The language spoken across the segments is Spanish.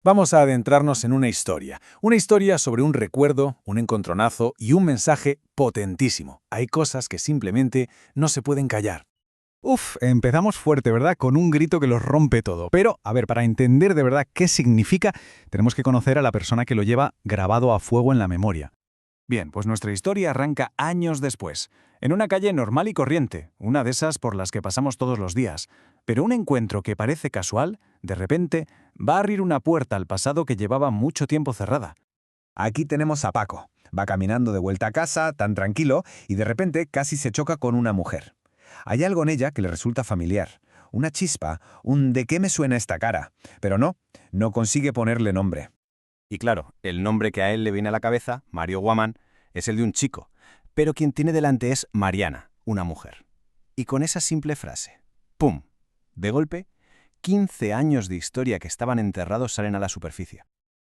Vamos a adentrarnos en una historia sobre un recuerdo, un encontronazo y un mensaje potentísimo. Hay cosas que simplemente no se pueden callar. Uf, empezamos fuerte, ¿verdad? Con un grito que los rompe todo. Pero, a ver, para entender de verdad qué significa, tenemos que conocer a la persona que lo lleva grabado a fuego en la memoria. Bien, pues nuestra historia arranca años después, en una calle normal y corriente, una de esas por las que pasamos todos los días. Pero un encuentro que parece casual, de repente, va a abrir una puerta al pasado que llevaba mucho tiempo cerrada. Aquí tenemos a Paco. Va caminando de vuelta a casa, tan tranquilo, y de repente casi se choca con una mujer. Hay algo en ella que le resulta familiar. Una chispa, un ¿de qué me suena esta cara? Pero no consigue ponerle nombre. Y claro, el nombre que a él le viene a la cabeza, Mario Guaman, es el de un chico, pero quien tiene delante es Mariana, una mujer. Y con esa simple frase, ¡pum!, de golpe, 15 años de historia que estaban enterrados salen a la superficie.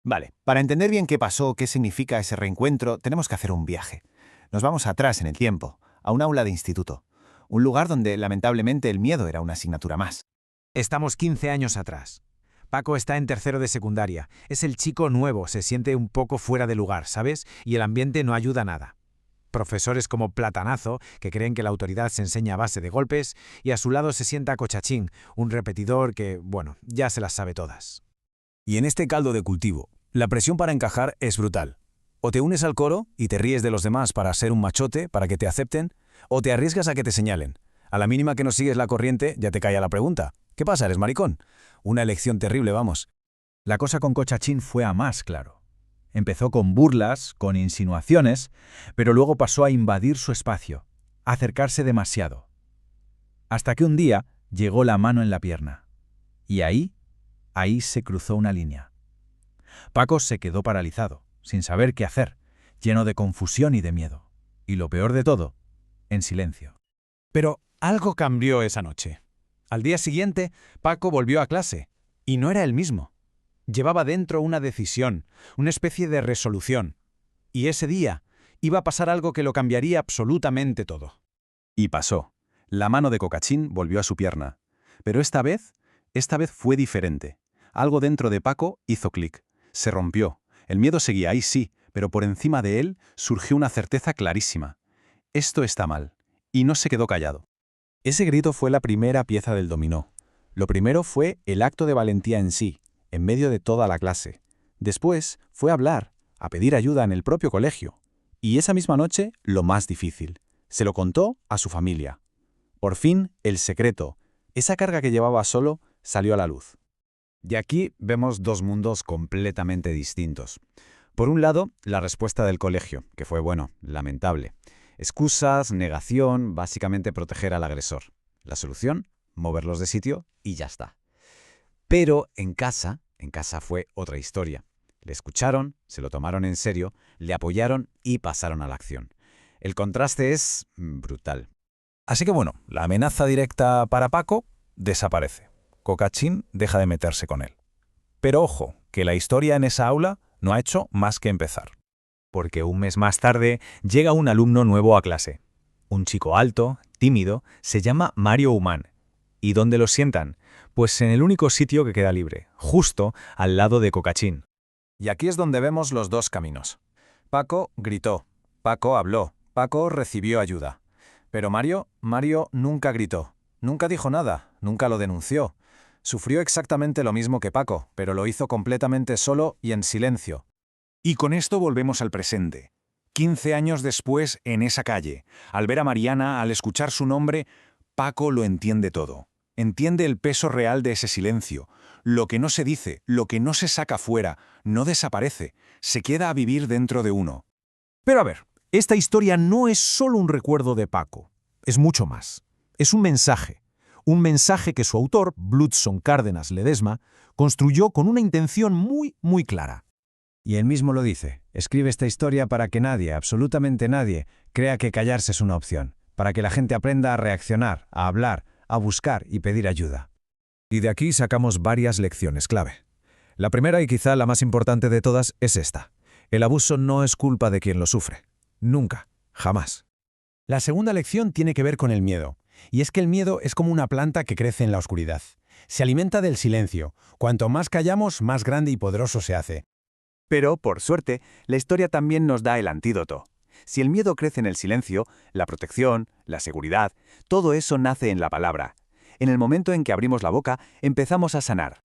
Vale, para entender bien qué pasó, qué significa ese reencuentro, tenemos que hacer un viaje. Nos vamos atrás en el tiempo, a un aula de instituto. Un lugar donde, lamentablemente, el miedo era una asignatura más. Estamos 15 años atrás. Paco está en tercero de secundaria. Es el chico nuevo, se siente un poco fuera de lugar, ¿sabes? Y el ambiente no ayuda nada. Profesores como Platanazo, que creen que la autoridad se enseña a base de golpes, y a su lado se sienta Cochachín, un repetidor que, bueno, ya se las sabe todas. Y en este caldo de cultivo, la presión para encajar es brutal. O te unes al coro y te ríes de los demás para ser un machote, para que te acepten, o te arriesgas a que te señalen. A la mínima que no sigues la corriente, ya te cae la pregunta. ¿Qué pasa, eres maricón? Una elección terrible, vamos. La cosa con Cochachín fue a más, claro. Empezó con burlas, con insinuaciones, pero luego pasó a invadir su espacio, a acercarse demasiado. Hasta que un día llegó la mano en la pierna. Y ahí se cruzó una línea. Paco se quedó paralizado, sin saber qué hacer, lleno de confusión y de miedo. Y lo peor de todo, en silencio. Pero algo cambió esa noche. Al día siguiente, Paco volvió a clase, y no era el mismo. Llevaba dentro una decisión, una especie de resolución. Y ese día iba a pasar algo que lo cambiaría absolutamente todo. Y pasó. La mano de Cochachín volvió a su pierna. Pero esta vez fue diferente. Algo dentro de Paco hizo clic. Se rompió. El miedo seguía ahí, sí, pero por encima de él surgió una certeza clarísima. Esto está mal. Y no se quedó callado. Ese grito fue la primera pieza del dominó. Lo primero fue el acto de valentía en sí, en medio de toda la clase. Después fue hablar, a pedir ayuda en el propio colegio. Y esa misma noche, lo más difícil. Se lo contó a su familia. Por fin, el secreto, esa carga que llevaba solo, salió a la luz. Y aquí vemos dos mundos completamente distintos. Por un lado, la respuesta del colegio, que fue, lamentable. Excusas, negación, básicamente proteger al agresor. La solución, moverlos de sitio y ya está. Pero en casa fue otra historia. Le escucharon, se lo tomaron en serio, le apoyaron y pasaron a la acción. El contraste es brutal. Así que bueno, la amenaza directa para Paco desaparece. Cochachín deja de meterse con él. Pero ojo, que la historia en esa aula no ha hecho más que empezar. Porque un mes más tarde llega un alumno nuevo a clase. Un chico alto, tímido, se llama Mario Guaman. ¿Y dónde lo sientan? Pues en el único sitio que queda libre, justo al lado de Cochachín. Y aquí es donde vemos los dos caminos. Paco gritó, Paco habló, Paco recibió ayuda. Pero Mario nunca gritó, nunca dijo nada, nunca lo denunció. Sufrió exactamente lo mismo que Paco, pero lo hizo completamente solo y en silencio. Y con esto volvemos al presente. 15 años después, en esa calle, al ver a Mariana, al escuchar su nombre, Paco lo entiende todo. Entiende el peso real de ese silencio. Lo que no se dice, lo que no se saca fuera, no desaparece, se queda a vivir dentro de uno. Pero a ver, esta historia no es solo un recuerdo de Paco, es mucho más. Es un mensaje que su autor, Bludson Cárdenas Ledesma, construyó con una intención muy, muy clara. Y él mismo lo dice, escribe esta historia para que nadie, absolutamente nadie, crea que callarse es una opción, para que la gente aprenda a reaccionar, a hablar, a buscar y pedir ayuda. Y de aquí sacamos varias lecciones clave. La primera y quizá la más importante de todas es esta. El abuso no es culpa de quien lo sufre. Nunca, jamás. La segunda lección tiene que ver con el miedo. Y es que el miedo es como una planta que crece en la oscuridad. Se alimenta del silencio. Cuanto más callamos, más grande y poderoso se hace. Pero, por suerte, la historia también nos da el antídoto. Si el miedo crece en el silencio, la protección, la seguridad, todo eso nace en la palabra. En el momento en que abrimos la boca, empezamos a sanar.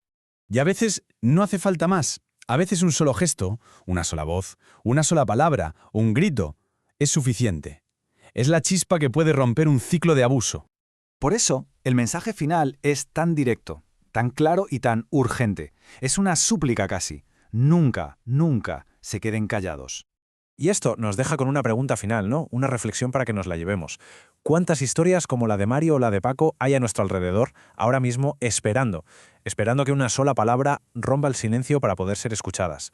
Y a veces no hace falta más. A veces un solo gesto, una sola voz, una sola palabra, un grito, es suficiente. Es la chispa que puede romper un ciclo de abuso. Por eso, el mensaje final es tan directo, tan claro y tan urgente. Es una súplica casi. Nunca, nunca se queden callados. Y esto nos deja con una pregunta final, ¿no? Una reflexión para que nos la llevemos. ¿Cuántas historias como la de Mario o la de Paco hay a nuestro alrededor ahora mismo esperando que una sola palabra rompa el silencio para poder ser escuchadas?